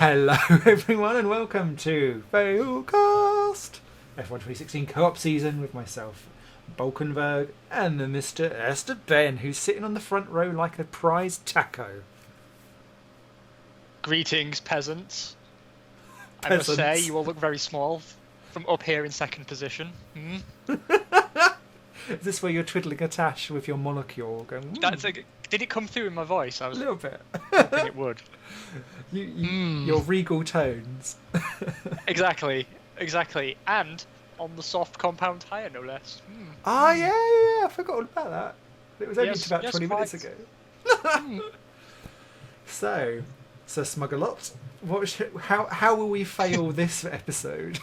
Hello, everyone, and welcome to Failcast, F1 2016 co-op season with myself, Balkenberg, and the Mr. Esther Ben, who's sitting on the front row like a prized taco. Greetings, peasants. I must say, you all look very small from up here in second position. Is this where you're twiddling a tash with your molecule? Going, Did it come through in my voice? I was a little bit. hoping it would. Your regal tones. Exactly. And on the soft compound tyre, no less. Yeah. I forgot all about that. It was only about 20 minutes ago. So Smugglot, how will we fail this episode?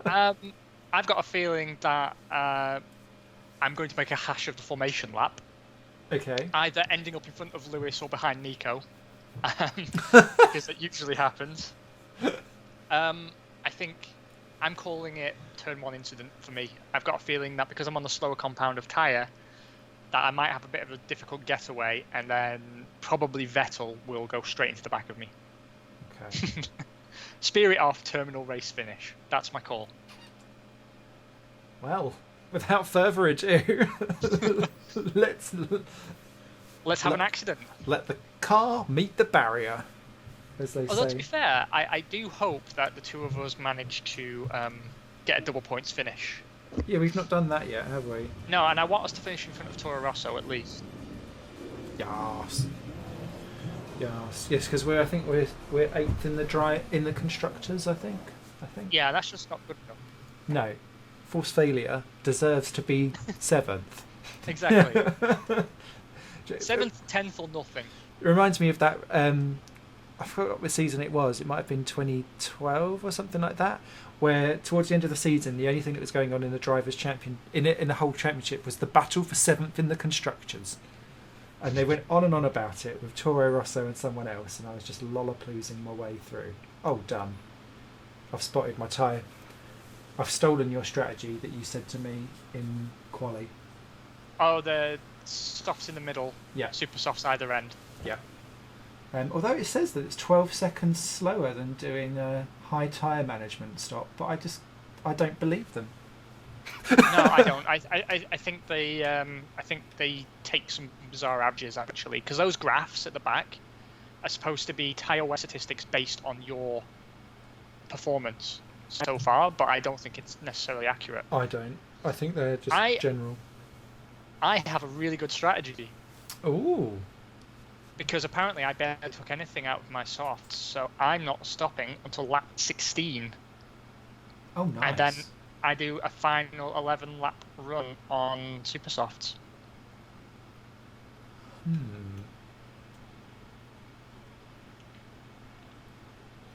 I've got a feeling that I'm going to make a hash of the formation lap. Okay. Either ending up in front of Lewis or behind Nico, because that usually happens. I think I'm calling it turn one incident for me. I've got a feeling that because I'm on the slower compound of tyre, that I might have a bit of a difficult getaway, and then probably Vettel will go straight into the back of me. Okay. Spear it off, terminal race finish. That's my call. Well, without further ado, let's have an accident. Let the car meet the barrier, as they Although, say. to be fair, I do hope that the two of us manage to get a double points finish. Yeah, we've not done that yet, have we? No, and I want us to finish in front of Toro Rosso at least. Yes, because I think we're eighth in the constructors. I think. Yeah, that's just not good enough. No, force failure deserves to be seventh. Exactly. 7th, 10th, or nothing. It reminds me of that. I forgot what season it was. It might have been 2012 or something like that. Where towards the end of the season, the only thing that was going on in the drivers' champion in the whole championship was the battle for seventh in the constructors, and they went on and on about it with Toro Rosso and someone else, and I was just lollapaloozing my way through. Oh, done! I've spotted my tyre. I've stolen your strategy that you said to me in quali. Oh, the softs in the middle. Yeah. Super softs either end. Yeah. Although it says that it's 12 seconds slower than doing a high tyre management stop, but I don't believe them. No, I don't. I think they take some bizarre averages actually, because those graphs at the back are supposed to be tyre wear statistics based on your performance so far, but I don't think it's necessarily accurate. I don't. I think they're just general. I have a really good strategy. Ooh. Because apparently I barely took anything out of my softs, so I'm not stopping until lap 16. Oh, nice. And then I do a final 11 lap run on super softs.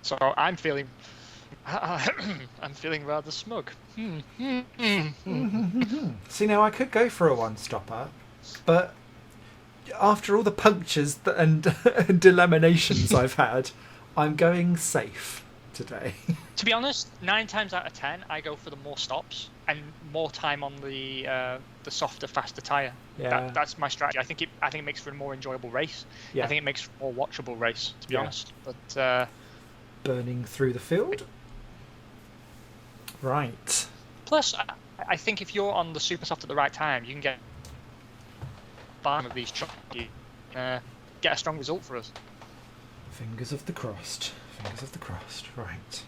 So I'm feeling rather smug. See, now I could go for a one-stopper, but after all the punctures and delaminations I've had, I'm going safe today. To be honest, 9 times out of 10, I go for the more stops and more time on the softer, faster tyre. Yeah. That's my strategy. I think it makes for a more enjoyable race. Yeah. I think it makes for a more watchable race, to be honest. But burning through the field. Right. Plus, I think if you're on the super soft at the right time, you can get bottom of these trucks, get a strong result for us. Fingers of the crossed. Right.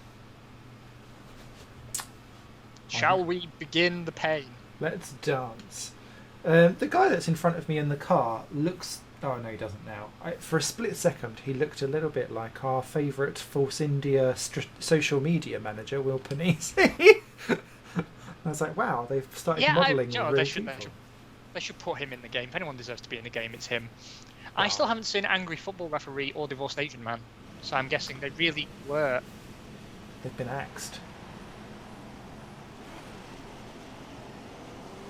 Shall we begin the pain? Let's dance. The guy that's in front of me in the car looks... Oh, no, he doesn't now. For a split second, he looked a little bit like our favourite Force India social media manager, Will Panisi. I was like, wow, they've started modelling real people. They should put him in the game. If anyone deserves to be in the game, it's him. I still haven't seen Angry Football Referee or Divorced Asian Man, so I'm guessing they really were. They've been axed.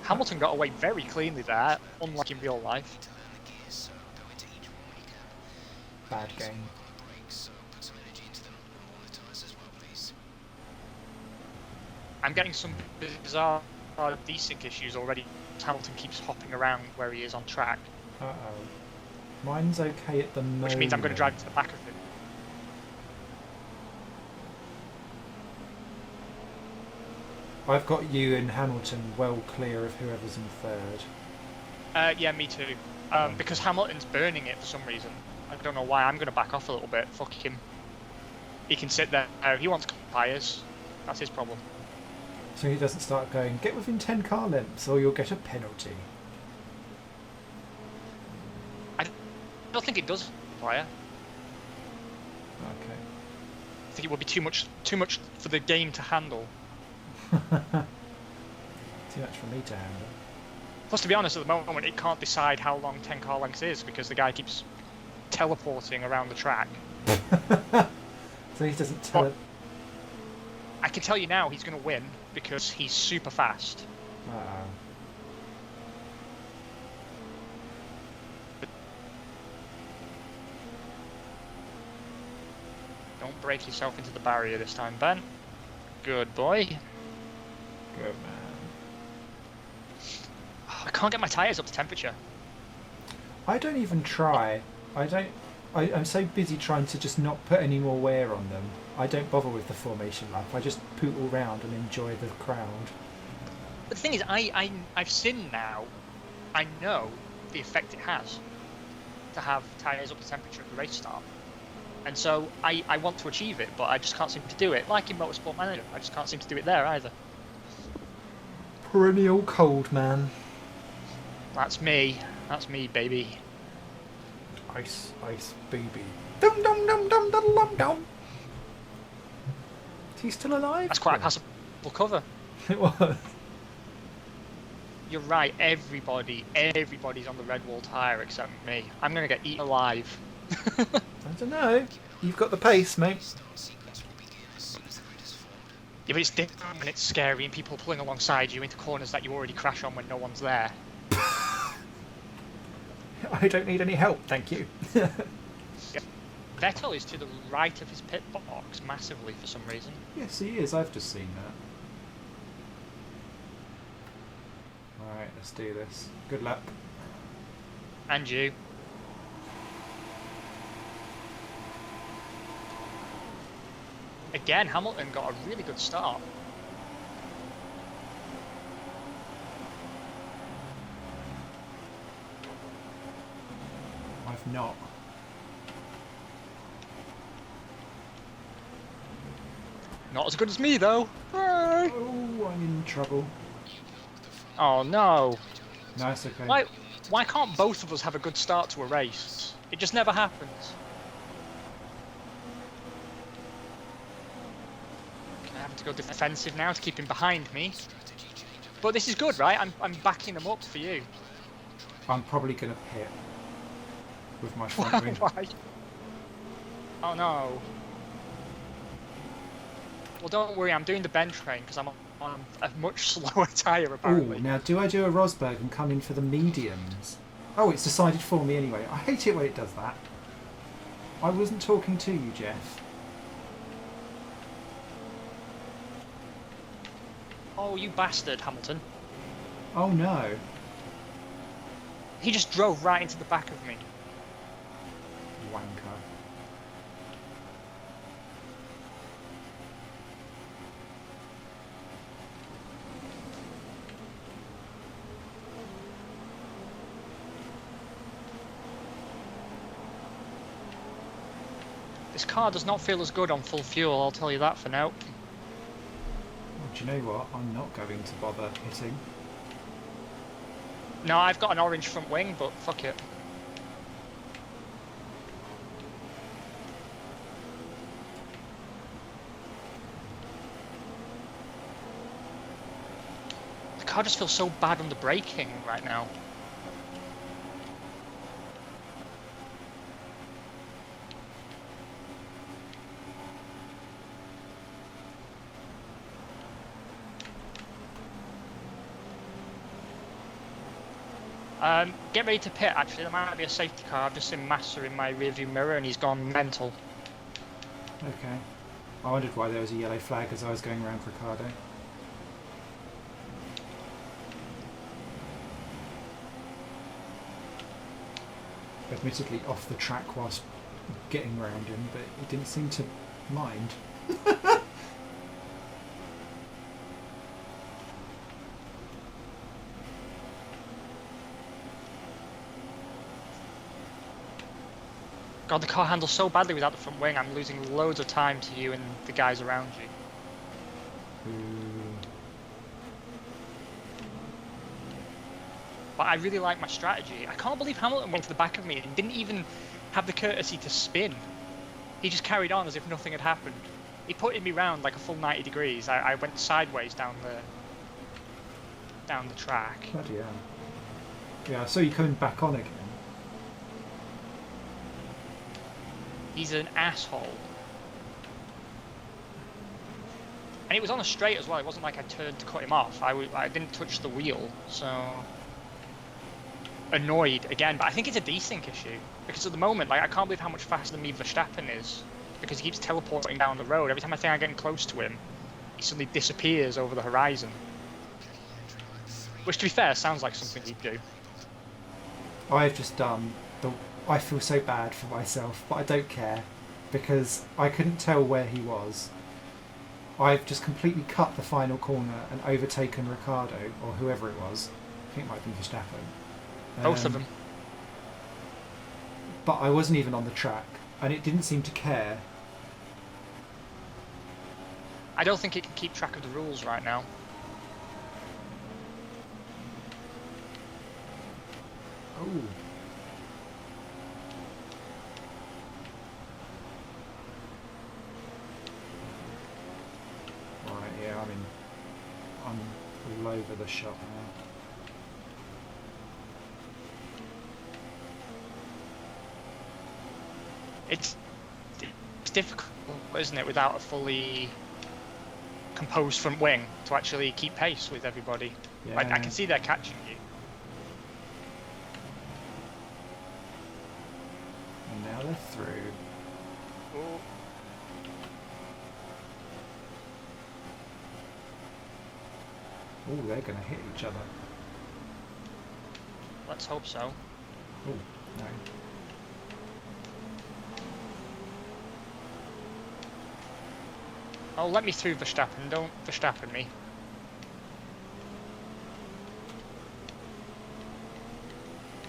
Hamilton got away very cleanly there, unlike in real life. Bad game. I'm getting some bizarre thiiiiink issues already. Hamilton keeps hopping around where he is on track. Mine's okay at the moment. Which means I'm going to drive to the back of him. I've got you and Hamilton well clear of whoever's in third. Yeah, me too. Because Hamilton's burning it for some reason. I don't know why. I'm going to back off a little bit. Fuck him. He can sit there. He wants tyres. That's his problem. So he doesn't start going, get within 10 car lengths or you'll get a penalty. I don't think it does, player. Okay. I think it would be too much for the game to handle. Too much for me to handle. Plus, to be honest, at the moment, it can't decide how long 10 car lengths is because the guy keeps teleporting around the track. So he doesn't tell it. I can tell you now he's going to win because he's super fast. Don't break yourself into the barrier this time, Ben. Good boy. Good man. I can't get my tyres up to temperature. I don't even try. I'm so busy trying to just not put any more wear on them. I don't bother with the formation lap. I just poot all round and enjoy the crowd. But the thing is, I've seen now. I know the effect it has to have tyres up to temperature at the race start. And so I want to achieve it, but I just can't seem to do it. Like in Motorsport Manager, I just can't seem to do it there either. Perennial cold man. That's me, baby. Ice, ice, baby. Dum dum dum dum dum dum dum. Is he still alive? That's quite a passable cover. It was. You're right, everybody's on the red wall tyre except me. I'm gonna get eaten alive. I don't know. You've got the pace, mate. Yeah, but it's different when it's scary and people pulling alongside you into corners that you already crash on when no one's there. I don't need any help, thank you. Yeah. Vettel is to the right of his pit box massively for some reason. Yes, he is. I've just seen that. Alright, let's do this. Good luck. And you. Again, Hamilton got a really good start. I've not. Not as good as me, though. Oh, I'm in trouble. Oh, no. Nice, okay. Why can't both of us have a good start to a race? It just never happens. Okay, I have to go defensive now to keep him behind me. But this is good, right? I'm backing them up for you. I'm probably going to pit with my front wing. Why? Oh, no. Well, don't worry, I'm doing the Ben train because I'm on a much slower tyre, apparently. Ooh, now do I do a Rosberg and come in for the mediums? Oh, it's decided for me anyway. I hate it when it does that. I wasn't talking to you, Jeff. Oh, you bastard, Hamilton. Oh no. He just drove right into the back of me. Wanker. This car does not feel as good on full fuel, I'll tell you that for now. Well, do you know what? I'm not going to bother hitting. No, I've got an orange front wing, but fuck it. The car just feels so bad under braking right now. Get ready to pit, actually. There might be a safety car. I've just seen Massa in my rearview mirror and he's gone mental. Okay. I wondered why there was a yellow flag as I was going around Ricardo. Admittedly off the track whilst getting around him, but he didn't seem to mind. God, the car handles so badly without the front wing. I'm losing loads of time to you and the guys around you. But I really like my strategy. I can't believe Hamilton went to the back of me and didn't even have the courtesy to spin. He just carried on as if nothing had happened. He putted me round like a full 90 degrees. I went sideways down the track. Bloody hell. Yeah, I saw you coming back on again. He's an asshole. And it was on a straight as well. It wasn't like I turned to cut him off. I didn't touch the wheel, so... Annoyed again, but I think it's a desync issue. Because at the moment, like, I can't believe how much faster than me Verstappen is. Because he keeps teleporting down the road. Every time I think I'm getting close to him, he suddenly disappears over the horizon. Which, to be fair, sounds like something he'd do. I've just done the... I feel so bad for myself, but I don't care. Because I couldn't tell where he was. I've just completely cut the final corner and overtaken Ricciardo, or whoever it was. I think it might be Verstappen. Both of them. But I wasn't even on the track, and it didn't seem to care. I don't think it can keep track of the rules right now. Oh. Right, yeah, I'm all over the shop now. It's difficult, isn't it, without a fully composed front wing to actually keep pace with everybody. Yeah. I can see they're catching you. And now they're through. Oh. Oh, they're going to hit each other. Let's hope so. Oh, no. Oh, let me through Verstappen. Don't Verstappen me.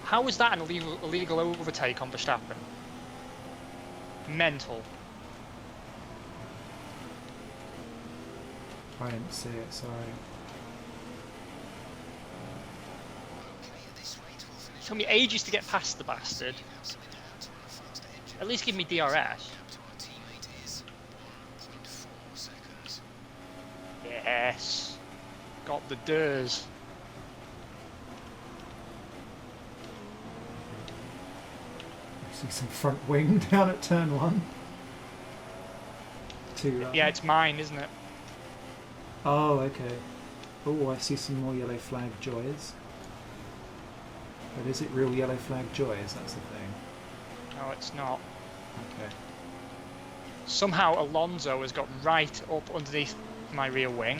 How was that an illegal overtake on Verstappen? Mental. I didn't see it, sorry. It took me ages to get past the bastard. At least give me DRS. Yes. Got the Durs. I see some front wing down at turn 1. Yeah, it's mine, isn't it? Oh, okay. Oh, I see some more yellow flag joys. But is it real yellow flag joys? That's the thing. No, it's not. Okay. Somehow Alonso has got right up underneath my rear wing.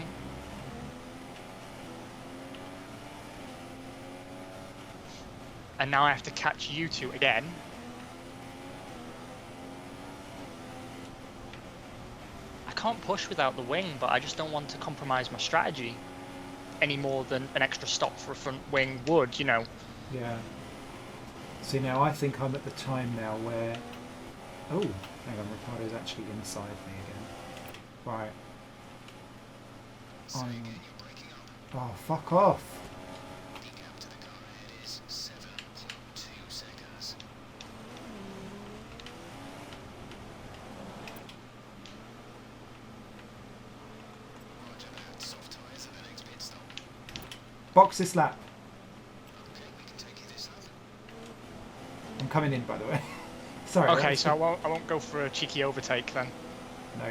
And now I have to catch you two again. I can't push without the wing, but I just don't want to compromise my strategy any more than an extra stop for a front wing would, you know. Yeah. See, now I think I'm at the time now where... Oh, hang on, Ricciardo's actually inside me again. Right. Oh, fuck off. Box this lap. I'm coming in, by the way. Sorry. Okay, so I won't go for a cheeky overtake then. No.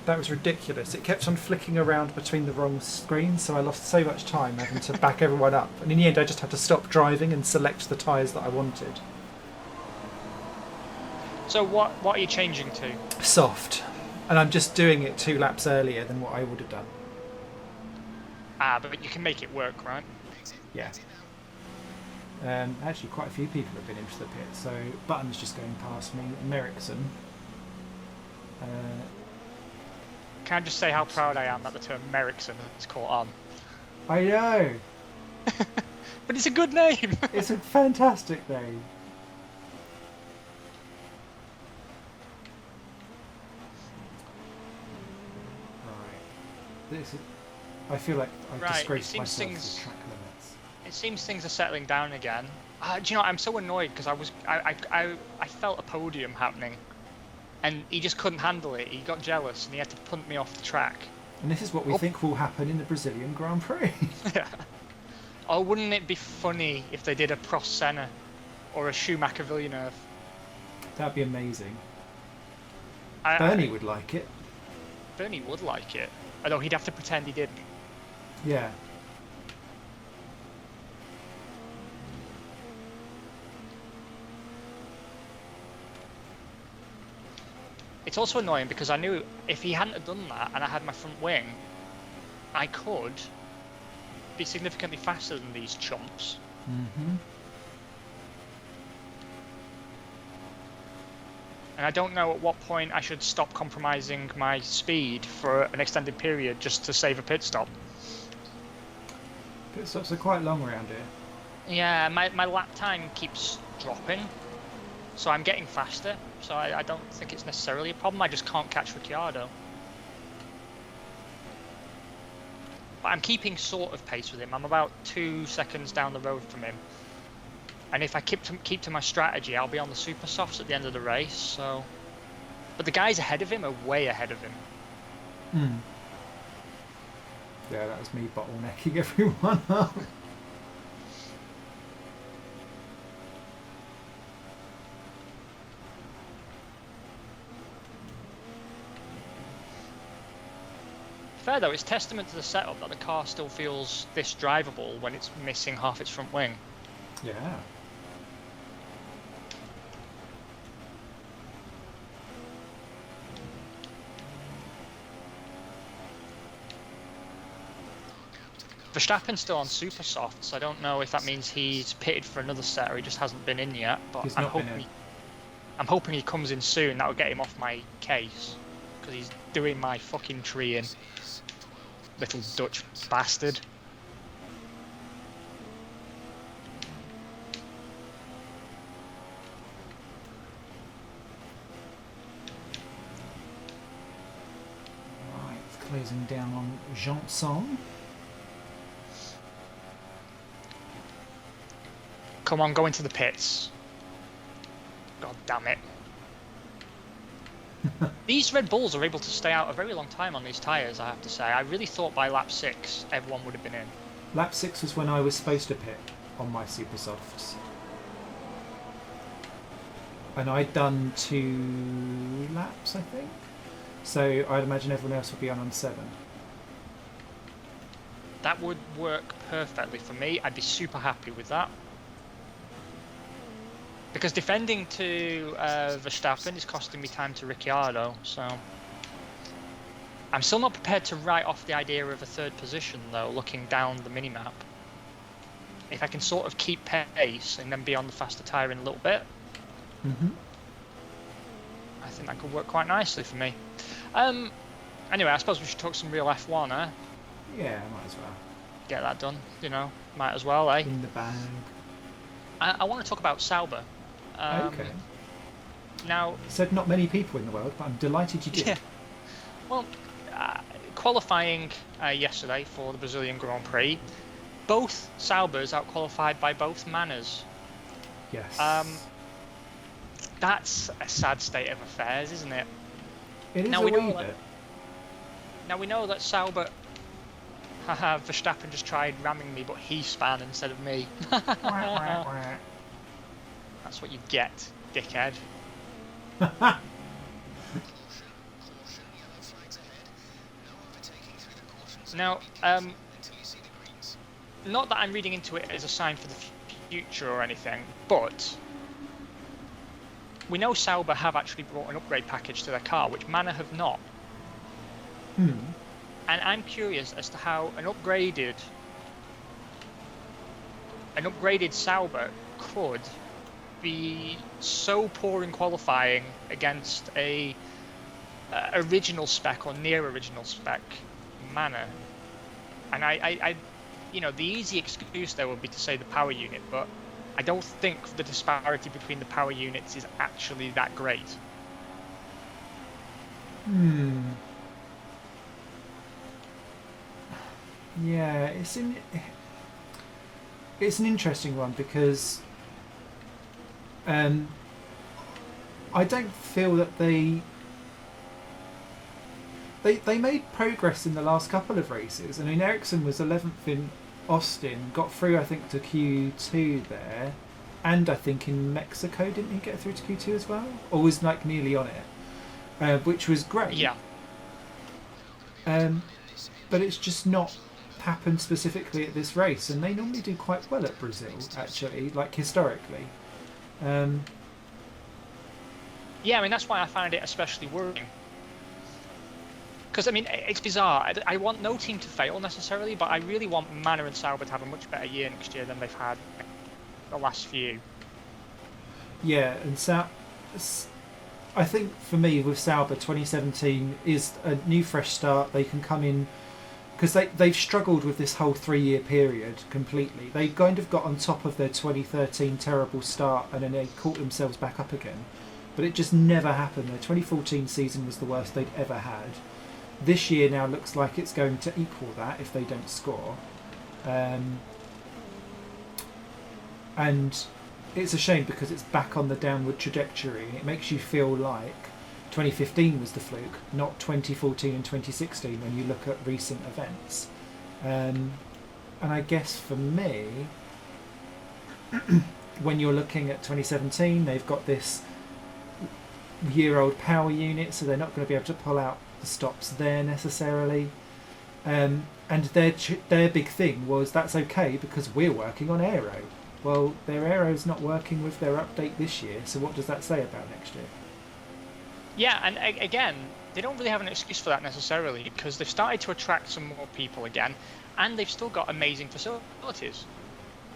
That was ridiculous. It kept on flicking around between the wrong screens, so I lost so much time having to back everyone up. And in the end, I just had to stop driving and select the tyres that I wanted. So what are you changing to? Soft. And I'm just doing it 2 laps earlier than what I would have done. Ah, but you can make it work, right? Yeah. Actually, quite a few people have been into the pit, so Button's just going past me. Merrickson. Can I just say how proud I am that the term Merrickson has caught on? I know. But it's a good name. It's a fantastic name. Right. This is, I feel like I've Right, disgraced myself with track limits. It seems things are settling down again. Do you know, I'm so annoyed because I felt a podium happening, and he just couldn't handle it. He got jealous and he had to punt me off the track. And this is what we think will happen in the Brazilian Grand Prix. Yeah. Oh, wouldn't it be funny if they did a Prost Senna or a Schumacher Villeneuve? That'd be amazing. Bernie would like it. Bernie would like it, although he'd have to pretend he didn't. Yeah. It's also annoying because I knew if he hadn't have done that and I had my front wing, I could be significantly faster than these chumps. Mm-hmm. And I don't know at what point I should stop compromising my speed for an extended period just to save a pit stop. Pit stops are quite long around here. Yeah, my lap time keeps dropping, so I'm getting faster. So I don't think it's necessarily a problem. I just can't catch Ricciardo. But I'm keeping sort of pace with him. I'm about 2 seconds down the road from him. And if I keep to my strategy, I'll be on the super softs at the end of the race. So, but the guys ahead of him are way ahead of him. Hmm. Yeah, that was me bottlenecking everyone up. Fair though, it's testament to the setup that the car still feels this drivable when it's missing half its front wing. Yeah. Verstappen's still on super softs. I don't know if that means he's pitted for another set or he just hasn't been in yet. But I'm hoping he comes in soon. That will get him off my case because he's doing my fucking tree in. Little Dutch bastard. Right, it's closing down on Janson. Come on, go into the pits. God damn it. These Red Bulls are able to stay out a very long time on these tyres, I have to say. I really thought by lap 6 everyone would have been in. Lap 6 was when I was supposed to pit on my super softs. And I'd done 2 laps, I think. So I'd imagine everyone else would be on 7. That would work perfectly for me. I'd be super happy with that. Because defending to Verstappen is costing me time to Ricciardo, so... I'm still not prepared to write off the idea of a third position, though, looking down the minimap. If I can sort of keep pace and then be on the faster tyre in a little bit, I think that could work quite nicely for me. Anyway, I suppose we should talk some real F1, eh? Yeah, might as well. Get that done, you know, might as well, eh? In the bag. I want to talk about Sauber. Okay. Now, said not many people in the world, but I'm delighted you did. Yeah. Well, qualifying yesterday for the Brazilian Grand Prix, both Saubers outqualified by both Manners. Yes. That's a sad state of affairs, isn't it? It is a wee bit. Now we know that Sauber, Verstappen just tried ramming me, but he span instead of me. That's what you get, dickhead. Now, not that I'm reading into it as a sign for the future or anything, but we know Sauber have actually brought an upgrade package to their car, which Manor have not. And I'm curious as to how an upgraded Sauber could be so poor in qualifying against a original spec or near original spec Manor. And the easy excuse there would be to say the power unit, but I don't think the disparity between the power units is actually that great. Yeah, it's an interesting one because I don't feel that they made progress in the last couple of races. I mean, Ericsson was 11th in Austin, got through I think to Q2 there, and I think in Mexico didn't he get through to Q2 as well, or was like nearly on it, which was great. Yeah. But it's just not happened specifically at this race, and they normally do quite well at Brazil actually, like historically. Yeah, I mean that's why I find it especially worrying. Because I mean it's bizarre. I want no team to fail necessarily, but I really want Manor and Sauber to have a much better year next year than they've had the last few. Yeah, and I think for me with Sauber, 2017 is a new fresh start. They can come in because they've struggled with this whole 3-year period completely. They kind of got on top of their 2013 terrible start and then they caught themselves back up again. But it just never happened. Their 2014 season was the worst they'd ever had. This year now looks like it's going to equal that if they don't score. And it's a shame because it's back on the downward trajectory. It makes you feel like 2015 was the fluke, not 2014 and 2016 when you look at recent events. And I guess for me, when you're looking at 2017, they've got this year-old power unit, so they're not going to be able to pull out the stops there necessarily. And their big thing was that's okay because we're working on aero. Well, their aero's not working with their update this year, so what does that say about next year? Yeah, and again, they don't really have an excuse for that necessarily because they've started to attract some more people again, and they've still got amazing facilities.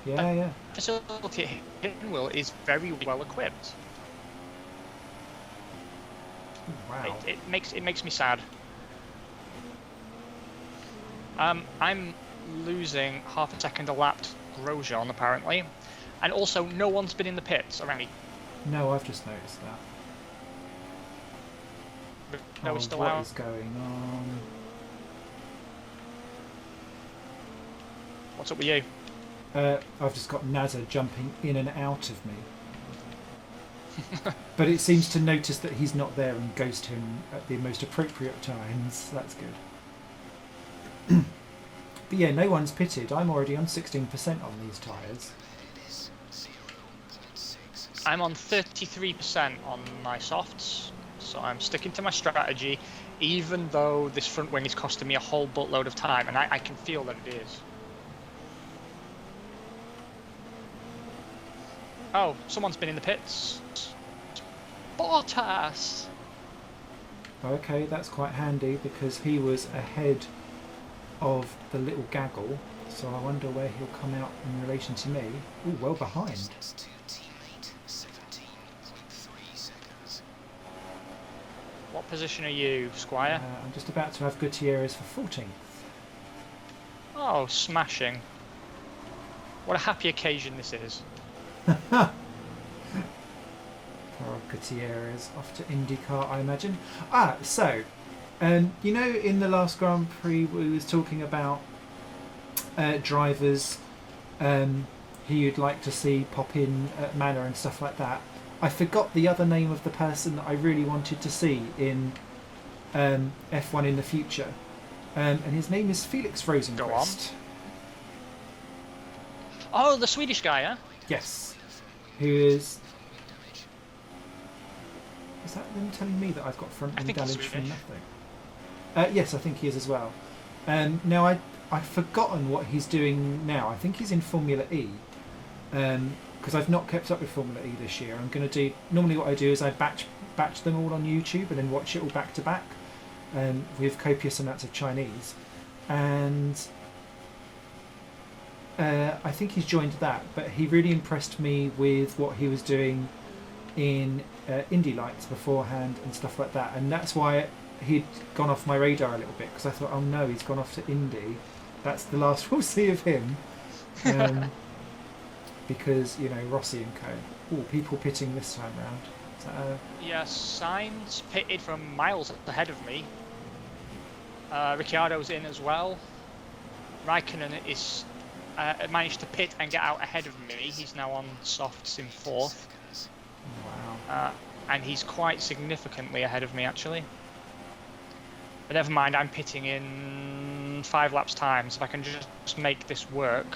Yeah. Facility at Hiddenwell is very well equipped. Wow. It makes me sad. I'm losing half a second a lap to Grosjean apparently, and also no one's been in the pits around me. No, I've just noticed that. No, it's still what out. is going on? What's up with you? I've just got Nazza jumping in and out of me. But it seems to notice that he's not there and goes to him at the most appropriate times. That's good. But yeah, no one's pitted. I'm already on 16% on these tyres. I'm on 33% on my softs, so I'm sticking to my strategy, even though this front wing is costing me a whole buttload of time, and I can feel that it is. Oh, someone's been in the pits. Bottas! Okay, that's quite handy because he was ahead of the little gaggle, so I wonder where he'll come out in relation to me. Ooh, well behind. What position are you, Squire? I'm just about to have Gutierrez for 14th. Oh, smashing. What a happy occasion this is. Poor Gutierrez off to IndyCar, I imagine. So, in the last Grand Prix we was talking about drivers who you'd like to see pop in at Manor and stuff like that. I forgot the other name of the person that I really wanted to see in F1 in the future, and his name is Felix Rosenqvist. Go on. Oh, the Swedish guy, huh? Yes. Who is... Is that them telling me that I've got front wing damage from nothing? Yes, I think he is as well. Now, I've forgotten what he's doing now. I think he's in Formula E. Because I've not kept up with Formula E this year. I'm going to do... Normally what I do is I batch them all on YouTube and then watch it all back to back with copious amounts of Chinese. And I think he's joined that, but he really impressed me with what he was doing in Indy Lights beforehand and stuff like that. And that's why he'd gone off my radar a little bit, because I thought, oh no, he's gone off to Indy. that's the last we'll see of him. Because, Rossi and co. Oh, people pitting this time round. Is that Yeah, Sainz pitted from miles ahead of me. Ricciardo's in as well. Raikkonen is managed to pit and get out ahead of me. He's now on softs in 4th. Wow. And he's quite significantly ahead of me, actually. But never mind, I'm pitting in 5 laps time, so if I can just make this work.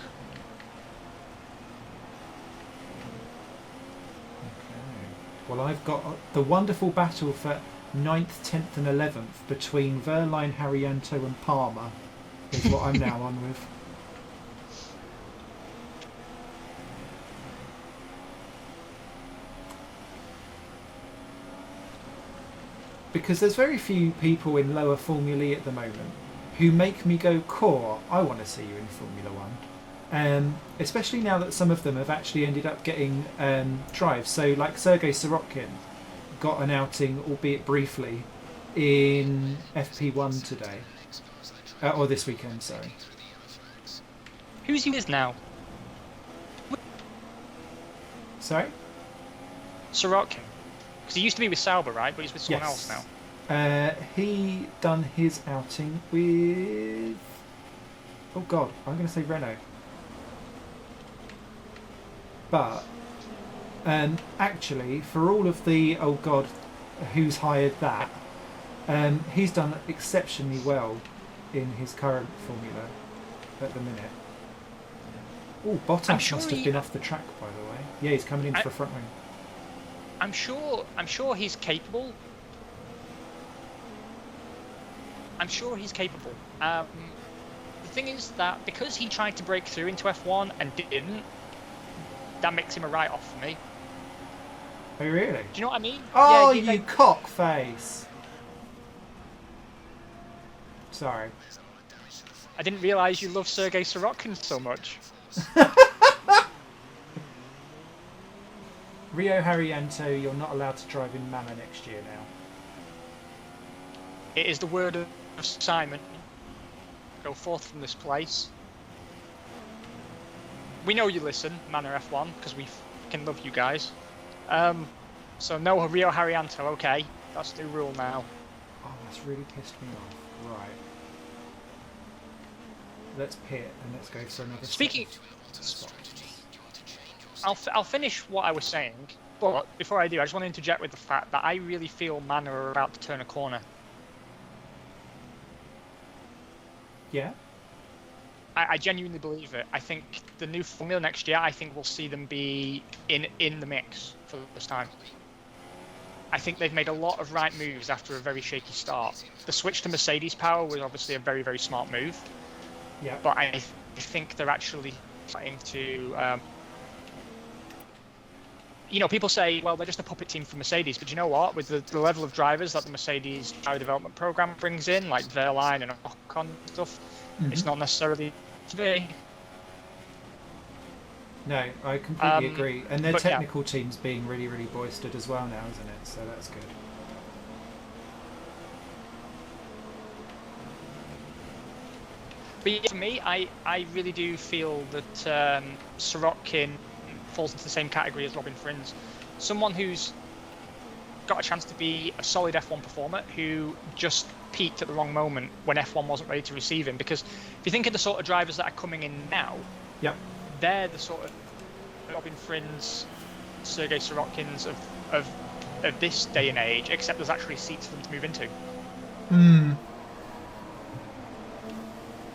Okay. Well, I've got the wonderful battle for 9th, 10th and 11th between Wehrlein, Haryanto and Palmer is what I'm now on with. Because there's very few people in lower Formula E at the moment who make me go, core, I want to see you in Formula One. Especially now that some of them have actually ended up getting drives. So like Sergei Sorokin got an outing, albeit briefly, in FP1 today. Or this weekend, sorry. Who's he with now? Sorry? Sorokin. Because he used to be with Sauber, right? But he's with someone else now. He done his outing with... Oh God, I'm going to say Renault. But actually, for all of the, oh God, who's hired that, he's done exceptionally well in his current formula at the minute. Oh, Bottas must have been off the track, by the way. Yeah, he's coming in for a front wing. I'm sure he's capable. The thing is that because he tried to break through into F1 and didn't, that makes him a write-off for me. Oh, really? Do you know what I mean? Oh, yeah, you cockface. Sorry. I didn't realise you love Sergei Sorokin so much. Rio Haryanto, you're not allowed to drive in Manor next year now. It is the word of Simon. Go forth from this place. We know you listen, Manor F1, because we can love you guys. So no Rio Haryanto, okay. That's the rule now. Oh, that's really pissed me off. Right. Let's pit and let's go for another. Speaking, I'll finish what I was saying, but before I do, I just want to interject with the fact that I really feel Manor are about to turn a corner. Yeah. I genuinely believe it. I think the new formula next year, I think we'll see them be in the mix for the first time. I think they've made a lot of right moves after a very shaky start. The switch to Mercedes power was obviously a very, very smart move. Yeah. But I think they're actually starting to... people say, well, they're just a puppet team for Mercedes. But you know what? With the level of drivers that the Mercedes driver development program brings in, like Wehrlein and Ocon and stuff, it's not necessarily to be. No, I completely agree. And their technical yeah. team's being really, really boistered as well now, isn't it? So that's good. But yeah, for me, I really do feel that Sorokin falls into the same category as Robin Frins. Someone who's got a chance to be a solid F1 performer who just peaked at the wrong moment when F1 wasn't ready to receive him. Because if you think of the sort of drivers that are coming in now, yep, they're the sort of Robin Frins, Sergei Sorokins of this day and age, except there's actually seats for them to move into.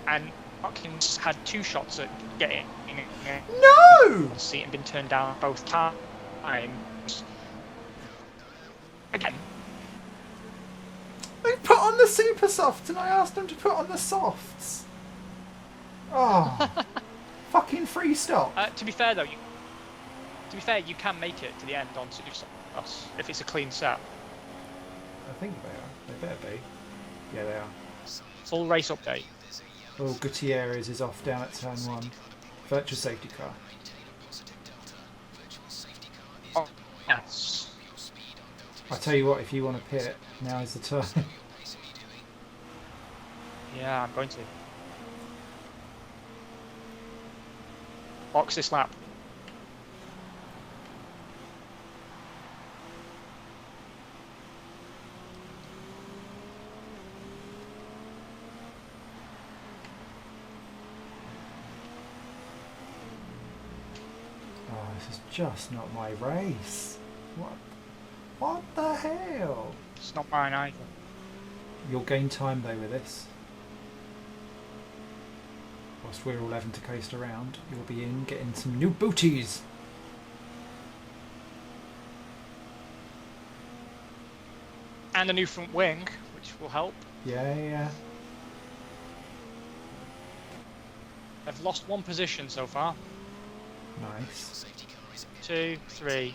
And Watkins had 2 shots at getting no seat and been turned down both times. Again, they put on the super soft, and I asked them to put on the softs. Oh, fucking free stop. To be fair though, you can make it to the end on super softs if it's a clean set. I think they are. They better be. Yeah, they are. Full race update. Oh, Gutierrez is off down at turn 1. Virtual safety car. Oh, yes. I tell you what, if you want to pit, now is the time. Yeah, I'm going to. Box this lap. Oh, this is just not my race. What the hell? It's not mine either. You'll gain time though with this. Whilst we're all having to coast around, you'll be in getting some new booties. And a new front wing, which will help. Yeah. I've lost one position so far. Nice. 2, 3.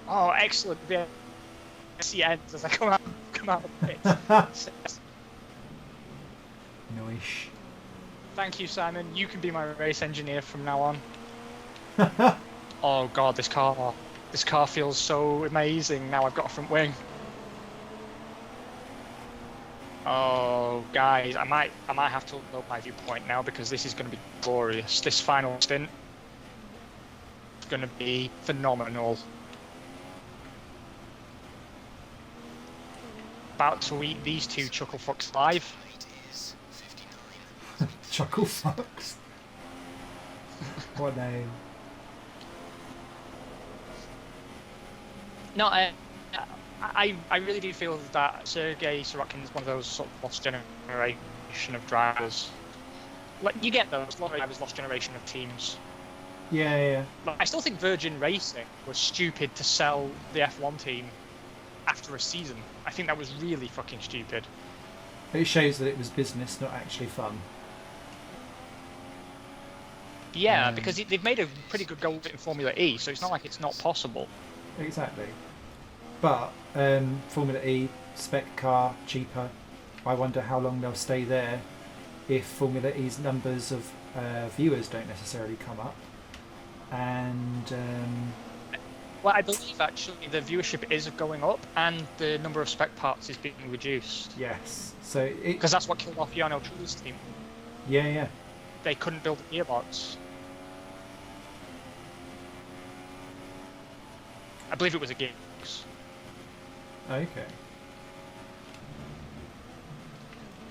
Oh, excellent. VSC ends as I come out of the pit. Nice. Thank you, Simon. You can be my race engineer from now on. Oh god, this car feels so amazing. Now I've got a front wing. Oh, guys, I might have to load my viewpoint now because this is going to be glorious. This final stint is going to be phenomenal. About to eat these two chuckle fucks live. Chuckle fucks. What name? No, I really do feel that Sergei Sorokin is one of those sort of lost generation of drivers. Like, you get those lost generation of teams. Yeah. Like, I still think Virgin Racing was stupid to sell the F1 team after a season. I think that was really fucking stupid. It shows that it was business, not actually fun. Yeah, because they've made a pretty good go of it in Formula E, so it's not like it's not possible. Exactly. But Formula E, spec car, cheaper. I wonder how long they'll stay there if Formula E's numbers of viewers don't necessarily come up. And well, I believe actually the viewership is going up and the number of spec parts is being reduced. yes, so Because that's what killed off Jarno Trull's team. Yeah. They couldn't build a gearbox. I believe it was a gearbox. Okay.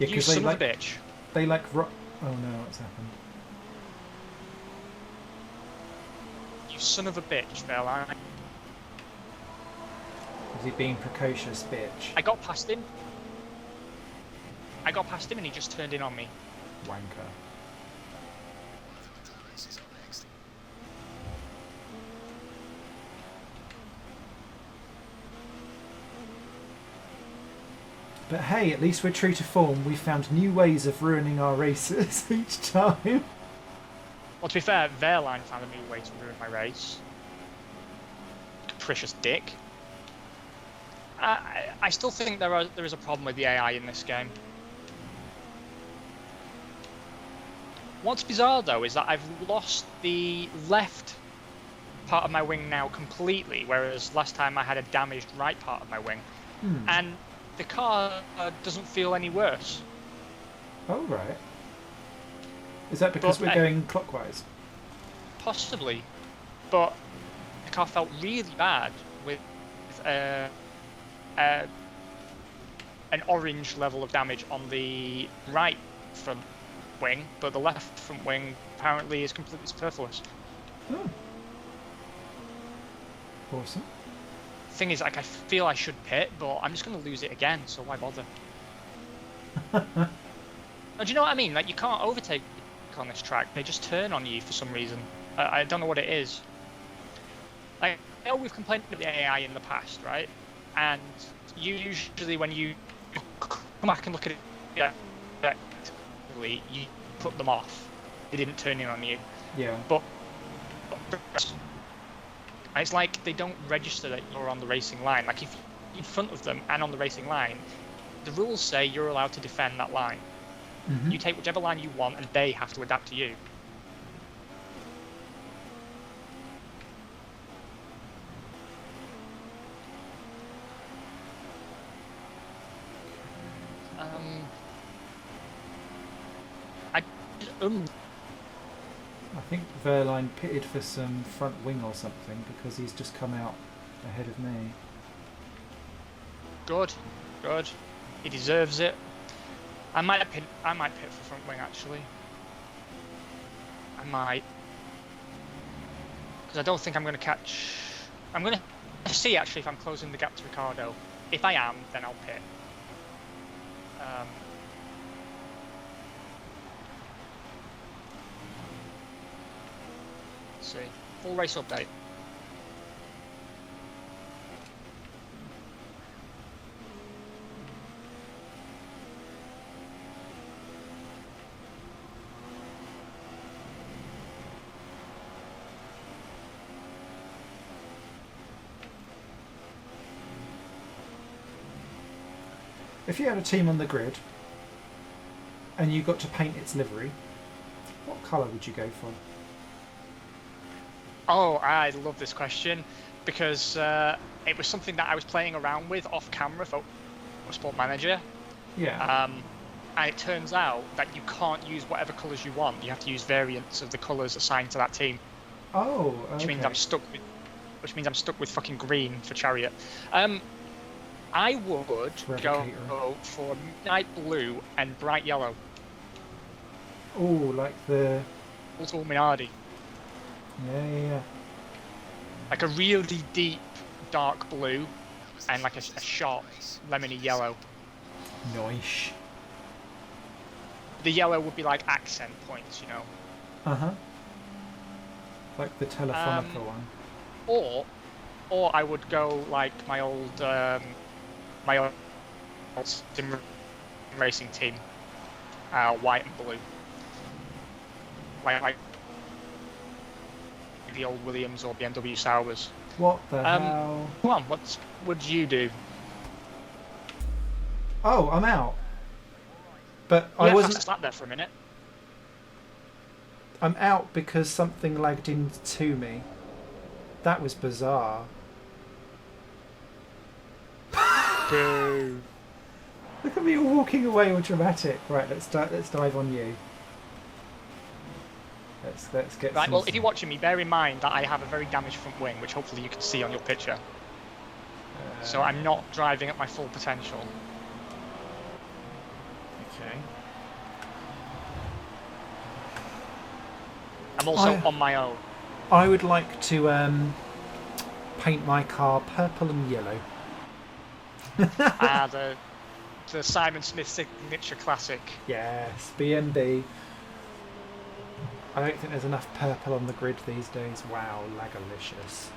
Yeah, You because son of a bitch. they like oh no, what's happened? You son of a bitch, Fairline. Is he being precocious, bitch? I got past him and he just turned in on me. Wanker. But hey, at least we're true to form. We found new ways of ruining our races each time. Well, to be fair, Fairline found a new way to ruin my race. Capricious dick. I still think there is a problem with the AI in this game. What's bizarre though is that I've lost the left part of my wing now completely, whereas last time I had a damaged right part of my wing. And the car doesn't feel any worse. Oh, right. Is that because we're going clockwise? Possibly. But the car felt really bad with an orange level of damage on the right front wing, but the left front wing apparently is completely superfluous. Oh. Awesome. Thing is, like, I feel I should pit, but I'm just going to lose it again, so why bother? Do you know what I mean? Like, you can't overtake on this track. They just turn on you for some reason. I don't know what it is. Like, I know we've complained about the AI in the past, right? And usually when you come back and look at it, you put them off. They didn't turn in on you. Yeah. But it's like they don't register that you're on the racing line. Like, if you're in front of them and on the racing line, the rules say you're allowed to defend that line. Mm-hmm. You take whichever line you want and they have to adapt to you. I think Verline pitted for some front wing or something because he's just come out ahead of me. Good. He deserves it. I might pit for front wing actually. I might, because I don't think I'm going to catch. I'm going to see actually if I'm closing the gap to Ricardo. If I am, then I'll pit. Let's see. Full race update. If you had a team on the grid and you got to paint its livery, what colour would you go for? Oh, I love this question because it was something that I was playing around with off camera for Sport Manager. Yeah. And it turns out that you can't use whatever colours you want. You have to use variants of the colours assigned to that team. Oh, okay. Which means I'm stuck with fucking green for Chariot. I would go for midnight blue and bright yellow. Oh, like the Ultimate Minardi. Yeah. Like a really deep dark blue and like a sharp lemony yellow. Nice. The yellow would be like accent points, you know. Uh-huh. Like the Telefonica one. Or I would go like my old sim racing team, white and blue. Like the old Williams or BMW Saubers. What the hell? Come on, what would you do? Oh, I'm out. But Yeah, I wasn't. Sat there for a minute. I'm out because something lagged into me. That was bizarre. Boo. Look at me all walking away all dramatic. Right, let's dive on you. Let's get Right, some... well, if you're watching me, bear in mind that I have a very damaged front wing, which hopefully you can see on your picture. So I'm not driving at my full potential. Okay. I'm also on my own. I would like to paint my car purple and yellow. The Simon Smith signature classic. Yes, BMB. I don't think there's enough purple on the grid these days. Wow, lagalicious.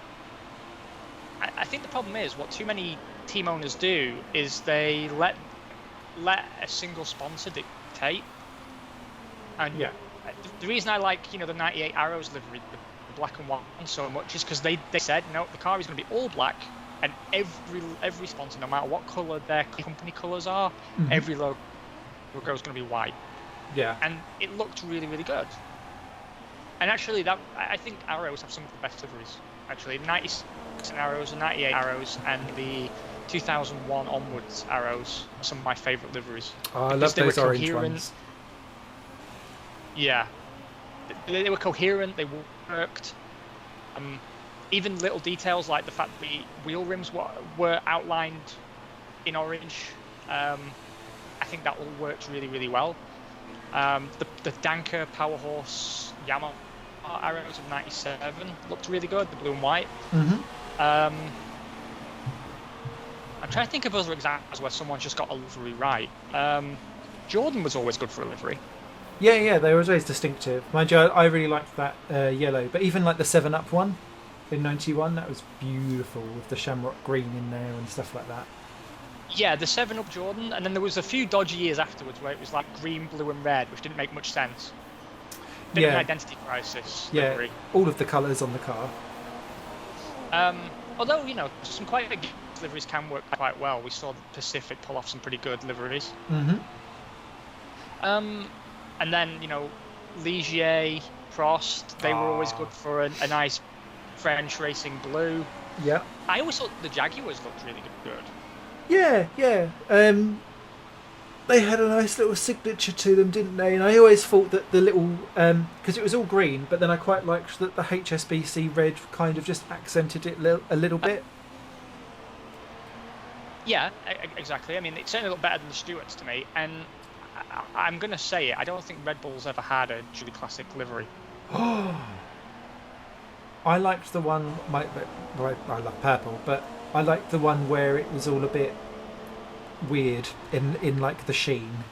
I think the problem is what too many team owners do is they let a single sponsor dictate. And yeah, the reason I like the 98 Arrows livery, the black and white so much, is because they said no, the car is going to be all black, and every sponsor, no matter what colour their company colours are, every logo is going to be white. Yeah, and it looked really, really good. And actually, I think Arrows have some of the best liveries. Actually, 96 Arrows and 98 Arrows and the 2001 onwards Arrows are some of my favourite liveries. Oh, I love those orange ones. Yeah, they were coherent. They worked. Even little details like the fact that the wheel rims were outlined in orange. I think that all worked really, really well. The Danker Powerhorse Yamaha Arrows of 97 looked really good, the blue and white. I'm trying to think of other examples where someone's just got a livery right. Jordan was always good for a livery. Yeah, they were always distinctive. Mind you, I really liked that yellow, but even like the 7-Up one in 91, that was beautiful with the shamrock green in there and stuff like that. Yeah, the 7-Up Jordan, and then there was a few dodgy years afterwards where it was like green, blue and red, which didn't make much sense. Bit of an identity crisis. Yeah, livery. all of the colours on the car. Although, some quite big liveries can work quite well. We saw the Pacific pull off some pretty good liveries. And then, Ligier, Prost, they were always good for a nice French racing blue. Yeah. I always thought the Jaguars looked really good. Yeah. They had a nice little signature to them, didn't they? And I always thought that the little, because it was all green, but then I quite liked that the HSBC red kind of just accented it a little bit. Yeah, exactly. I mean, it certainly looked better than the Stewarts to me, and I'm going to say it, I don't think Red Bull's ever had a truly classic livery. I liked the one, I love purple, but I liked the one where it was all a bit weird in like the sheen.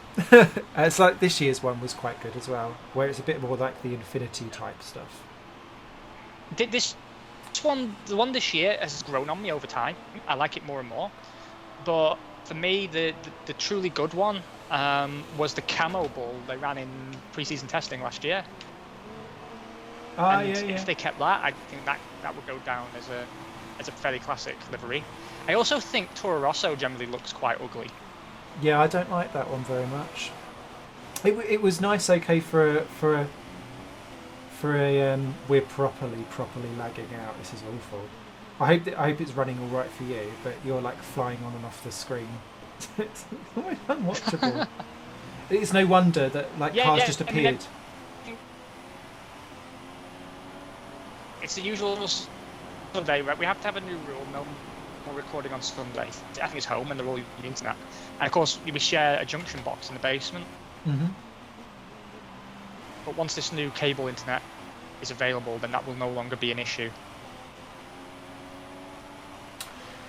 It's like this year's one was quite good as well, where it's a bit more like the Infinity type stuff. This one, the one this year, has grown on me over time. I like it more and more. But for me, the truly good one was the camo bull they ran in pre-season testing last year. If they kept that, I think that would go down as a fairly classic livery. I also think Toro Rosso generally looks quite ugly. Yeah, I don't like that one very much. It was nice, okay, for a we're properly lagging out. This is awful. I hope it's running all right for you, but you're like flying on and off the screen. It's unwatchable. It's no wonder that cars just appeared. It's the usual Sunday, right? We have to have a new rule. No more recording on Sunday. I think it's home and they're all using the internet. And of course, we share a junction box in the basement. Mm-hmm. But once this new cable internet is available, then that will no longer be an issue.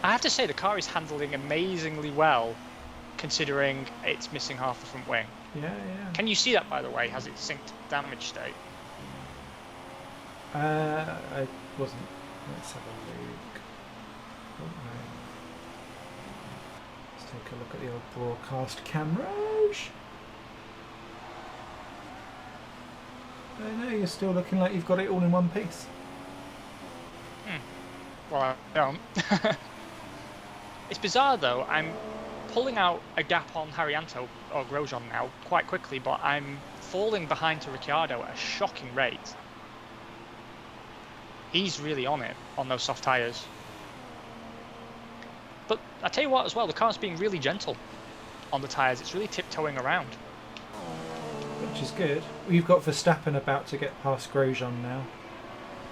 I have to say the car is handling amazingly well, considering it's missing half the front wing. Yeah. Can you see that, by the way? Has it synced damage state? I wasn't. Let's have a look. Oh, no. Let's take a look at the old broadcast cameras. No, you're still looking like you've got it all in one piece. Well, I don't. It's bizarre though. I'm pulling out a gap on Haryanto or Grosjean now quite quickly, but I'm falling behind to Ricciardo at a shocking rate. He's really on it on those soft tyres. But I tell you what as well, the car's being really gentle on the tyres. It's really tiptoeing around. Which is good. We've got Verstappen about to get past Grosjean now.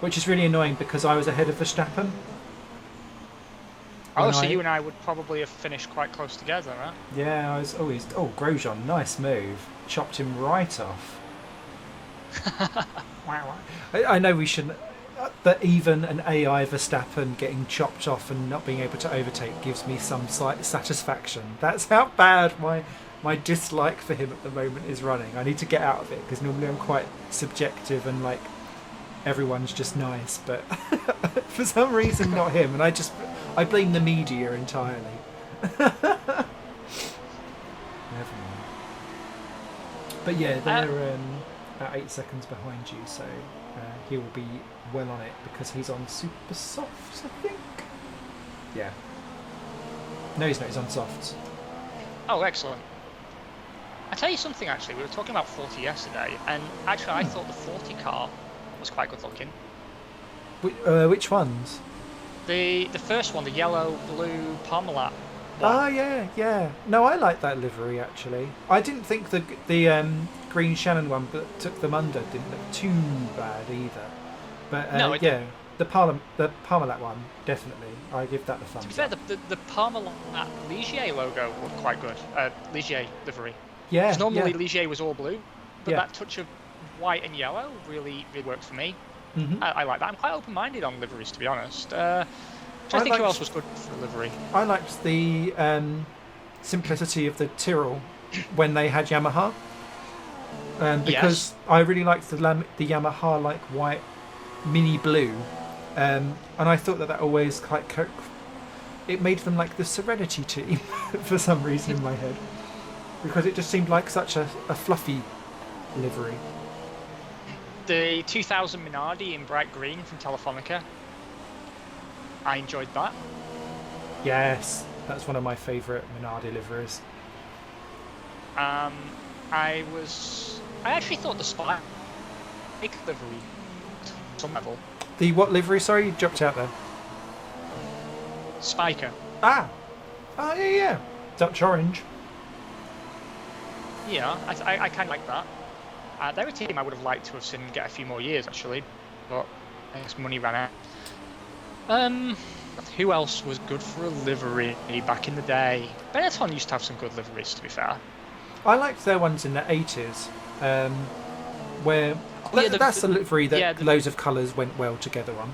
Which is really annoying because I was ahead of Verstappen. So you and I would probably have finished quite close together, right? Yeah, I was always... Oh, Grosjean, nice move. Chopped him right off. Wow. I know we shouldn't... But even an AI Verstappen getting chopped off and not being able to overtake gives me some slight satisfaction. That's how bad my dislike for him at the moment is running. I need to get out of it because normally I'm quite subjective and like everyone's just nice, but for some reason not him, and I blame the media entirely. Never mind. But yeah, they're about 8 seconds behind you, so he will be well on it because he's on super softs, I think. Yeah. No, he's not. He's on softs. Oh, excellent. I tell you something. Actually, we were talking about 40 yesterday, and actually, I thought the 40 car was quite good looking. Which ones? The first one, the yellow, blue Parmalat. Ah, yeah. No, I like that livery actually. I didn't think the green Shannon one, but took them under, didn't look too bad either. But no, yeah, the Parmalat one definitely. I give that the thumbs up. To be fair, the Parmalat Ligier logo looked quite good. Ligier livery. Yeah. Because normally Ligier was all blue, but Yeah. that touch of white and yellow really worked for me. Mm-hmm. I like that. I'm quite open-minded on liveries, to be honest. I think who else was good for livery? I liked the simplicity of the Tyrrell when they had Yamaha, because I really liked the Yamaha like white mini blue, and I thought that always it made them like the Serenity team for some reason in my head, because it just seemed like such a fluffy livery. The 2000 Minardi in bright green from Telefonica. I enjoyed that. Yes, that's one of my favourite Minardi liveries. I actually thought the Spike livery, some level. The what livery? Sorry, you dropped out there. Spiker. Ah, yeah. Dutch orange. Yeah, I kind of like that. They're a team I would have liked to have seen get a few more years, actually, but I guess money ran out. Who else was good for a livery back in the day? Benetton used to have some good liveries, to be fair. I liked their ones in the 80s, where Yeah, that's a livery that yeah, loads of colours went well together on.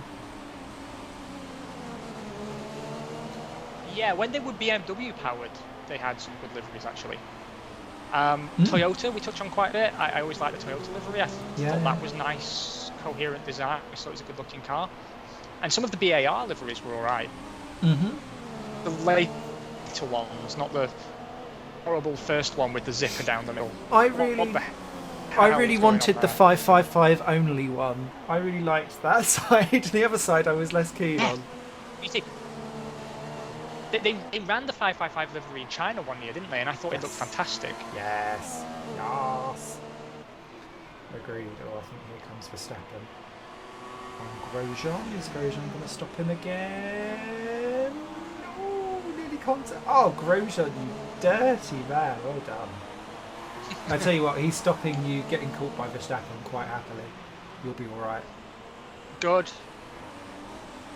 Yeah, when they were BMW powered, they had some good liveries, actually. Toyota, we touched on quite a bit. I always liked the Toyota livery. I thought that was nice, coherent design. I thought it was a good looking car. And some of the BAR liveries were alright. The later ones, not the horrible first one with the zipper down the middle. I really wanted the 555 only one. I really liked that side. The other side I was less keen on. You see, they ran the 555 livery in China one year, didn't they? And I thought it looked fantastic. Yes. Agreed. Oh, I think here comes Verstappen. Grosjean. Is Grosjean going to stop him again? Oh, nearly contact. Oh, Grosjean, you dirty man. Well done. I tell you what, he's stopping you getting caught by Verstappen quite happily. You'll be alright. Good.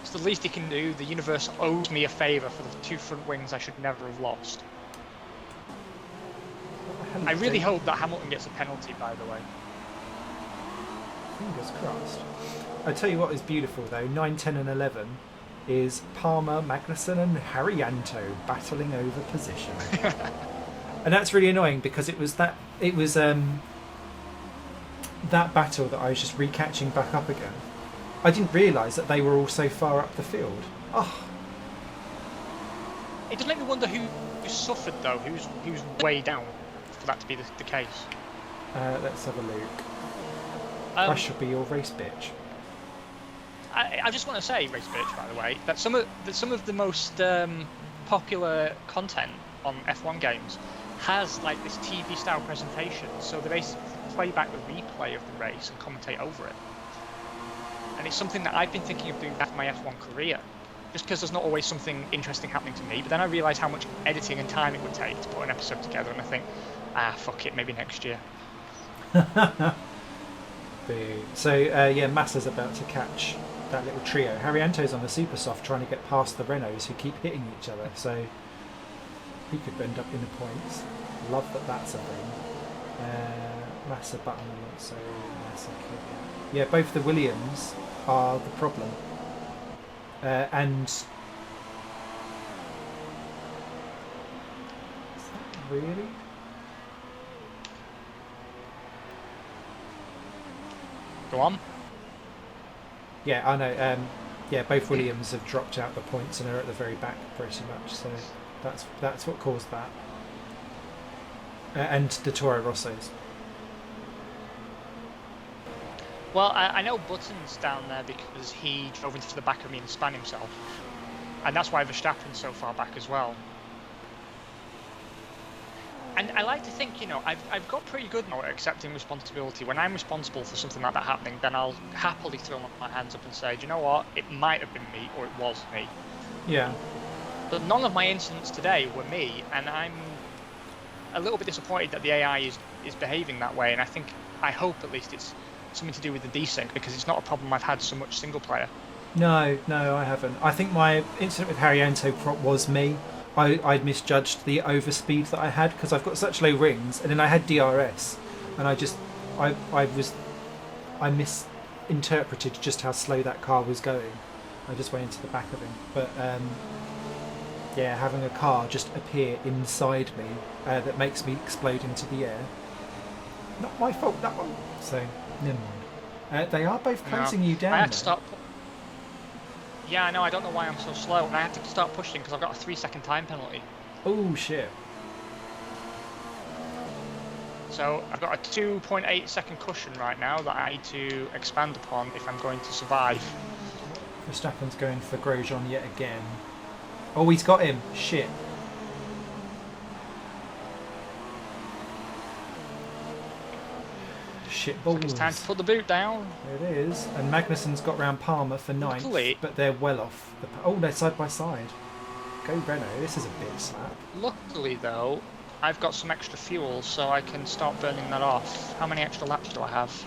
It's the least he can do. The universe owes me a favour for the 2 front wings I should never have lost. I really hope that Hamilton gets a penalty, by the way. Fingers crossed. I tell you what is beautiful though, 9, 10 and 11 is Palmer, Magnussen and Haryanto battling over position. And that's really annoying because it was that battle that I was just recatching back up again. I didn't realise that they were all so far up the field. Oh. It does make me wonder who suffered though, who's way down for that to be the case. Let's have a look. I shall be your race bitch. I just want to say, race bitch, by the way, that some of the most popular content on F1 games has like this TV style presentation, so they basically play back the replay of the race and commentate over it. And it's something that I've been thinking of doing after my F1 career, just because there's not always something interesting happening to me. But then I realise how much editing and time it would take to put an episode together, and I think, fuck it, maybe next year. So yeah, Massa's about to catch that little trio. Haryanto's on the super soft trying to get past the Renaults who keep hitting each other, so he could end up in the points. Love that that's a thing. Massa, Button, Alonso, Massa, Kvyat. Yeah, both the Williams are the problem. And is that really? Go on. Yeah, I know. Yeah, both Williams have dropped out the points and are at the very back pretty much. So that's what caused that. And the Toro Rossos. Well, I know Button's down there because he drove into the back of me and spun himself, and that's why Verstappen's so far back as well. And I like to think, you know, I've got pretty good now at accepting responsibility. When I'm responsible for something like that happening, then I'll happily throw my hands up and say, do you know what, it might have been me or it was me. Yeah. But none of my incidents today were me, and I'm a little bit disappointed that the AI is behaving that way, and I hope at least it's something to do with the desync, because it's not a problem I've had so much single player. No, I haven't. I think my incident with Haryanto was me. I'd misjudged the overspeed that I had because I've got such low rings, and then I had DRS, and I misinterpreted just how slow that car was going. I just went into the back of him, but yeah, having a car just appear inside me that makes me explode into the air. Not my fault, that one. So never mind. They are both closing you down. I had to stop. Yeah, I know. I don't know why I'm so slow, and I had to start pushing because I've got a 3-second time penalty. Oh shit! So I've got a 2.8 second cushion right now that I need to expand upon if I'm going to survive. Verstappen's going for Grosjean yet again. Oh, he's got him. Shit. Shit balls. It's time to put the boot down. It is. And Magnussen's got round Palmer for 9th, but they're well off. Oh, they're side by side. Go Renault. This is a big slap. Luckily, though, I've got some extra fuel, so I can start burning that off. How many extra laps do I have?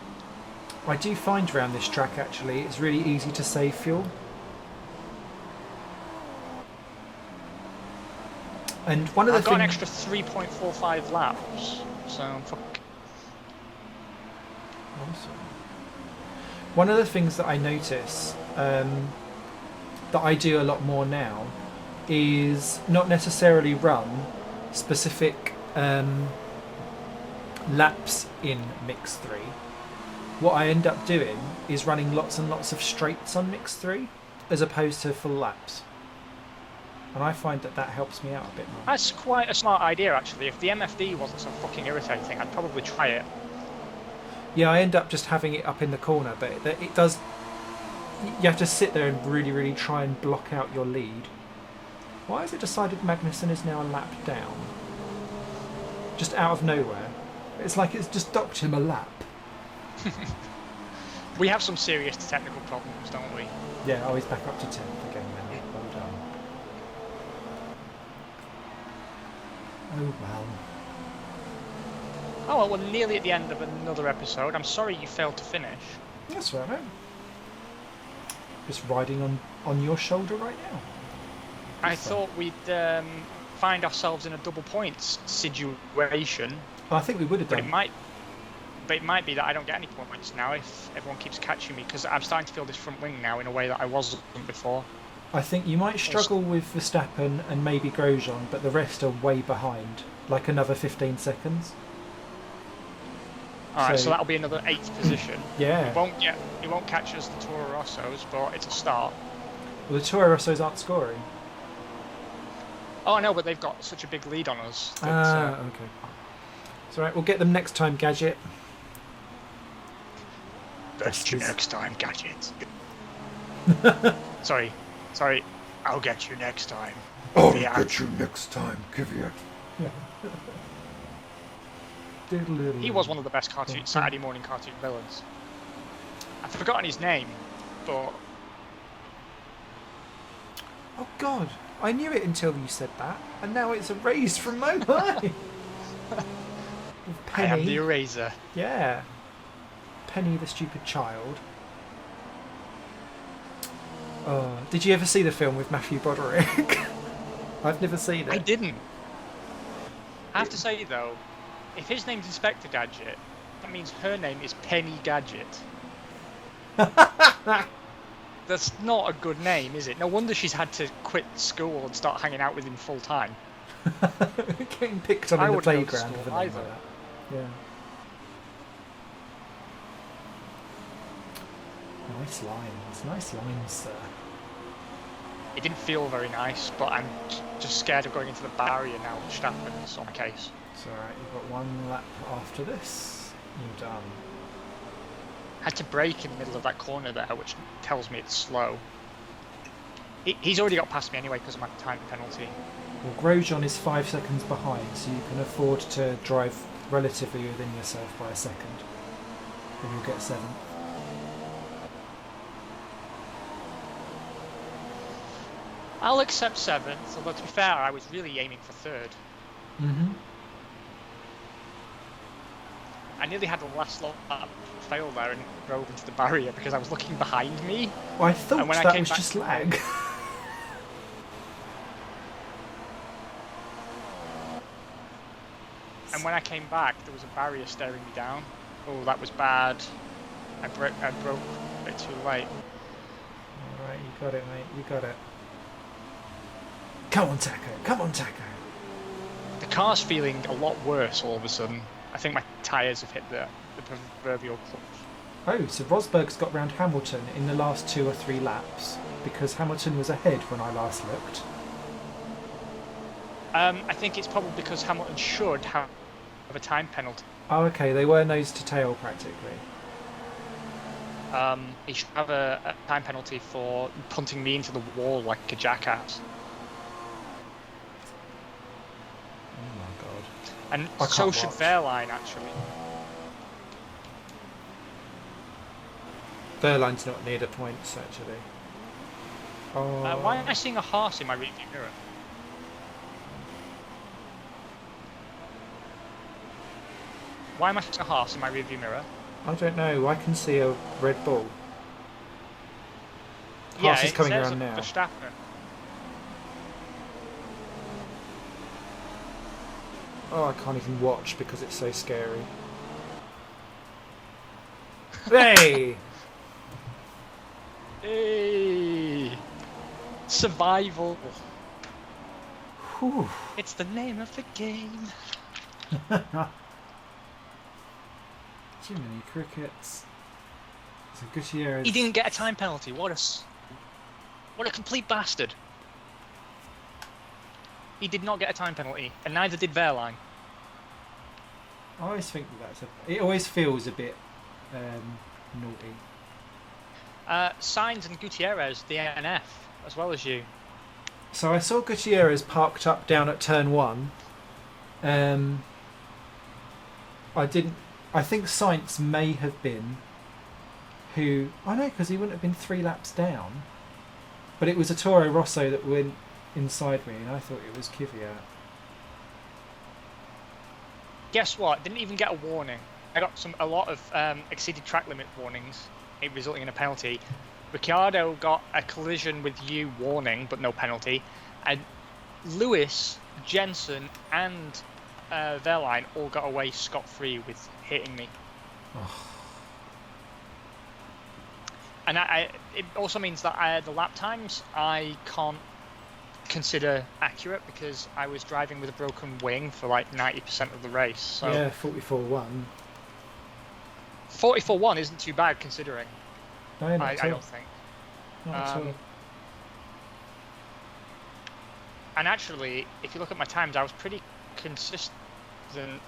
I do find around this track, actually, it's really easy to save fuel. And one of the I've got an things... extra 3.45 laps, so fuck. Awesome. One of the things that I notice that I do a lot more now is not necessarily run specific laps in Mix 3. What I end up doing is running lots and lots of straights on Mix 3 as opposed to full laps. And I find that that helps me out a bit more. That's quite a smart idea, actually. If the MFD wasn't so fucking irritating, I'd probably try it. Yeah, I end up just having it up in the corner, but it does... You have to sit there and really, really try and block out your lead. Why has it decided Magnussen is now a lap down? Just out of nowhere. It's like it's just docked him a lap. We have some serious technical problems, don't we? Yeah, oh, he's back up to 10th again now. Well done. Oh, well. Oh, well, we're nearly at the end of another episode. I'm sorry you failed to finish. That's all right. Just riding on your shoulder right now. I thought we'd find ourselves in a double points situation. Well, I think we would have But done. it might be that I don't get any points now if everyone keeps catching me, because I'm starting to feel this front wing now in a way that I wasn't before. I think you might struggle with Verstappen and maybe Grosjean, but the rest are way behind, like another 15 seconds. Alright, so that'll be another 8th position. Yeah. It won't catch us the Toro Rossos, but it's a start. Well, the Toro Rossos aren't scoring. Oh, I know, but they've got such a big lead on us. Okay. It's alright, we'll get them next time, Gadget. That's you next time, Gadget. Sorry, I'll get you next time. I'll get you next time, Kvyat. He was one of the best Saturday morning cartoon villains. I've forgotten his name, but... Oh God, I knew it until you said that, and now it's erased from my mind. I am the eraser. Yeah. Penny the stupid child. Oh, did you ever see the film with Matthew Broderick? I've never seen it. I didn't. I have to say though, if his name's Inspector Gadget, that means her name is Penny Gadget. That's not a good name, is it? No wonder she's had to quit school and start hanging out with him full time. Getting picked on in the playground with a name like either. that. Yeah. Nice lines, sir. It didn't feel very nice, but I'm just scared of going into the barrier now with Verstappen's on my case. It's alright, you've got one lap after this. You're done. I had to brake in the middle of that corner there, which tells me it's slow. He's already got past me anyway because of my time penalty. Well, Grosjean is 5 seconds behind, so you can afford to drive relatively within yourself by a second. And you'll get 7th. I'll accept 7th, although to be fair, I was really aiming for 3rd. Mm-hmm. I nearly had the last lap fail there and drove into the barrier because I was looking behind me. Well, I thought when I that came was back- just lag. And when I came back, there was a barrier staring me down. Oh, that was bad. I broke a bit too late. Alright, you got it, mate. You got it. Come on, Taco. Come on, Taco. The car's feeling a lot worse all of a sudden. I think my tyres have hit the proverbial clutch. Oh, so Rosberg's got round Hamilton in the last 2 or 3 laps because Hamilton was ahead when I last looked. I think it's probably because Hamilton should have a time penalty. Oh, okay. They were nose to tail practically. He should have a time penalty for punting me into the wall like a jackass. Oh my god. And I so can't should watch. Fairline, actually. Verline's not near the points, actually. Oh. Why am I seeing a horse in my rearview mirror? Why am I seeing a Haas in my rearview mirror? I don't know. I can see a Red Bull. Yeah, Haas is it coming says around now. Verstappen. Oh, I can't even watch because it's so scary. Hey! Hey! Survival. Whew. It's the name of the game. Jiminy Crickets. So Gutierrez. He didn't get a time penalty. What a complete bastard. He did not get a time penalty, and neither did Wehrlein. I always think it always feels a bit naughty. Sainz and Gutierrez, the NF, as well as you. So I saw Gutierrez parked up down at turn 1. I think Sainz may have been who... I know, because he wouldn't have been 3 laps down. But it was a Toro Rosso that went inside me, and I thought it was Kvyat. Guess what? Didn't even get a warning. I got a lot of exceeded track limit warnings, it resulting in a penalty. Ricciardo got a collision with you warning, but no penalty. And Lewis, Jensen, and Wehrlein all got away scot-free with hitting me. Oh. And it also means that the lap times I can't consider accurate because I was driving with a broken wing for like 90% of the race. So Yeah, 44-1. 44-1 isn't too bad considering. No, not I at all. don't think. Not at all. And actually, if you look at my times, I was pretty consistent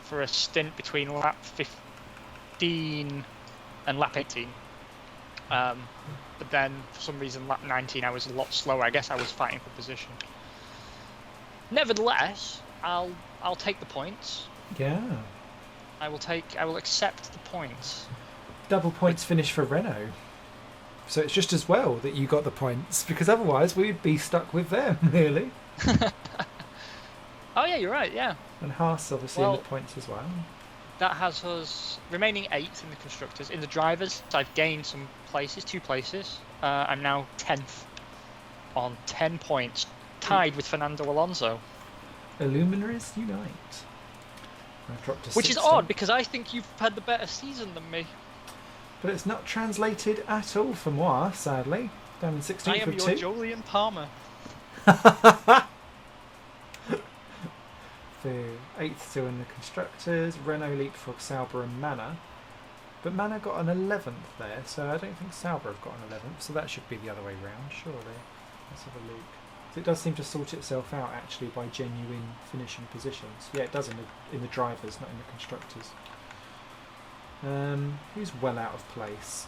for a stint between lap 15 and lap 18. But then, for some reason, lap 19 I was a lot slower. I guess I was fighting for position. Nevertheless, I'll take the points. Yeah. I will accept the points. Double points finish for Renault. So it's just as well that you got the points, because otherwise we'd be stuck with them, really. Oh yeah, you're right. Yeah. And Haas obviously in the points as well. That has us remaining 8th in the constructors. In the drivers, I've gained some places, 2 places. I'm now 10th on 10 points, tied with Fernando Alonso. Illuminaries unite. I've dropped to Which is 16. odd because I think you've had the better season than me. But it's not translated at all for moi, sadly. Down in 16th I am with your 2. Jolyon Palmer. The 8th still in the constructors. Renault leapfrog Sauber and Manor. But Manor got an 11th there, so I don't think Sauber have got an 11th, so that should be the other way round, surely. Let's have a look. So it does seem to sort itself out actually by genuine finishing positions. Yeah, it does in the drivers, not in the constructors. Who's well out of place?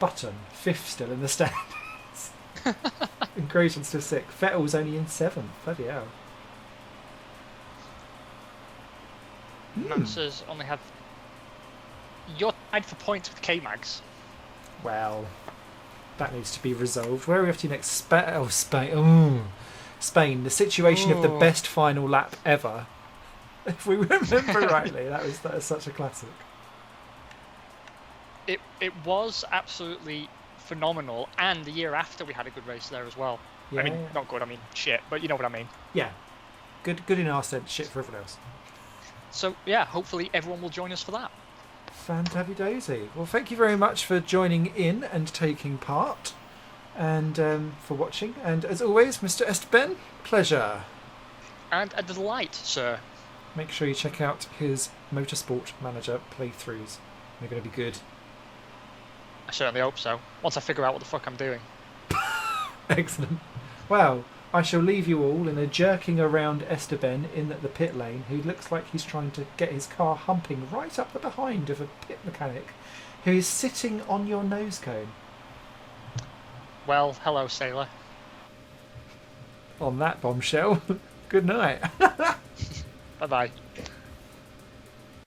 Button, 5th still in the standings. And Grosjean's still 6th. Vettel's only in 7th. Bloody hell. Mansers only have. You're tied for points with K-Mags. Well, that needs to be resolved. Where are we off to next? Spain. Ooh. Spain. The situation of the best final lap ever. If we remember rightly, that is such a classic. It was absolutely phenomenal, and the year after we had a good race there as well. Yeah, I mean, not good. I mean, shit. But you know what I mean. Yeah, good in our sense. Shit for everyone else. So yeah, hopefully everyone will join us for that. Fantabby-dozy. Well, thank you very much for joining in and taking part, and for watching. And as always, Mr. Esteban, pleasure. And a delight, sir. Make sure you check out his Motorsport Manager playthroughs. They're going to be good. I certainly hope so. Once I figure out what the fuck I'm doing. Excellent. Well, I shall leave you all in a jerking around Esteban in the pit lane, who looks like he's trying to get his car humping right up the behind of a pit mechanic who is sitting on your nose cone. Well, hello, sailor. On that bombshell, good night. Bye-bye.